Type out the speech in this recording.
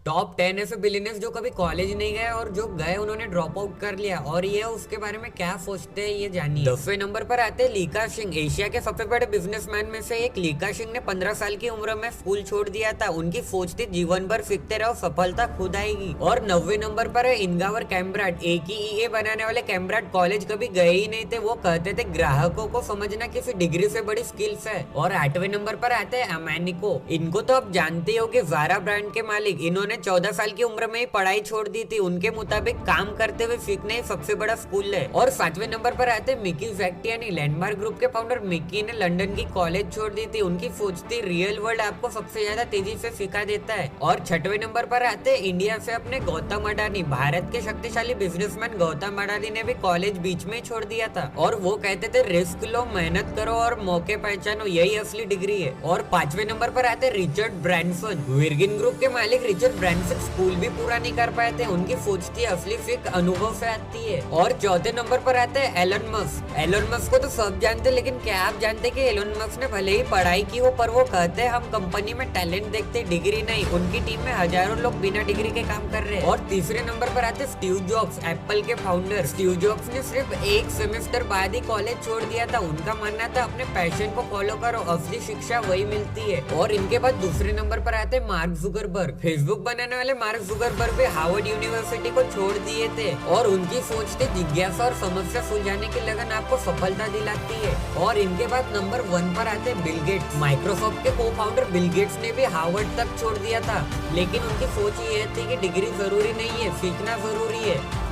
Top 10 ऐसे billionaires जो कभी कॉलेज नहीं गए और जो गए उन्होंने ड्रॉप आउट कर लिया, और ये उसके बारे में क्या सोचते हैं ये जानिए। 10वें नंबर पर आते हैं लीका सिंह। एशिया के सबसे बड़े बिजनेसमैन में से एक लीका सिंह ने 15 साल की उम्र में स्कूल छोड़ दिया था। उनकी सोच थी जीवन भर सीखते रहो, सफलता खुद आएगी। और 9वें नंबर पर है इनगावर कैम्ब्राट। AKEA बनाने वाले कैम्ब्राट कॉलेज कभी गए ही नहीं थे। वो कहते थे ग्राहकों को समझना किसी डिग्री से बड़ी स्किल्स है। और 8वें नंबर पर आते हैं अमानिको। इनको तो आप जानते हो कि ज़ारा ब्रांड के मालिक। इन्होंने 14 साल की उम्र में ही पढ़ाई छोड़ दी थी। उनके मुताबिक काम करते हुए सीखना ही सबसे बड़ा स्कूल है। और 7वें नंबर पर आते हैं मिकी जैक्टियानी। लैंडमार्क ग्रुप के फाउंडर मिकी ने लंदन की कॉलेज छोड़ दी थी। उनकी सोच थी रियल वर्ल्ड आपको सबसे ज्यादा तेजी से सिखा देता है। और 6वें नंबर पर आते हैं इंडिया से अपने गौतम अडानी। भारत के शक्तिशाली बिजनेसमैन गौतम अडानी ने भी कॉलेज बीच में छोड़ दिया था और वो कहते थे रिस्क लो, मेहनत करो और मौके पहचानो, यही असली डिग्री है। और 5वें नंबर पर आते हैं रिचर्ड ब्रांसन। विर्गिन ग्रुप के मालिक रिचर्ड ब्रांसन स्कूल भी पूरा नहीं कर पाए थे। उनकी सोच थी असली सीख अनुभव से आती है। और 4थे नंबर पर आते हैं एलन मस्क। एलन मस्क को तो सब जानते, लेकिन क्या आप जानते कि एलन मस्क ने भले ही पढ़ाई की हो पर वो कहते हैं हम कंपनी में टैलेंट देखते, डिग्री नहीं। उनकी टीम में हजारों लोग बिना डिग्री के काम कर रहे हैं। और तीसरे नंबर पर आते स्टीव जॉब्स, एप्पल के फाउंडर। स्टीव जॉब्स ने सिर्फ एक सेमेस्टर बाद ही कॉलेज छोड़ दिया था। उनका मानना था अपने पैशन को फॉलो करो, असली शिक्षा वही मिलती है। और इनके बाद दूसरे नंबर पर आते मार्क जुकरबर्ग। फेसबुक बनाने वाले मार्क जुकरबर्ग भी हार्वर्ड यूनिवर्सिटी को छोड़ दिए थे और उनकी सोच थी जिज्ञासा और समस्या सुलझाने की लगन आपको सफलता दिलाती है। और इनके बाद नंबर 1 पर आते बिल गेट्स। माइक्रोसॉफ्ट के को फाउंडर बिल गेट्स ने भी हार्वर्ड तक छोड़ दिया था, लेकिन उनकी सोच ये थी कि डिग्री जरूरी नहीं है, सीखना जरूरी है।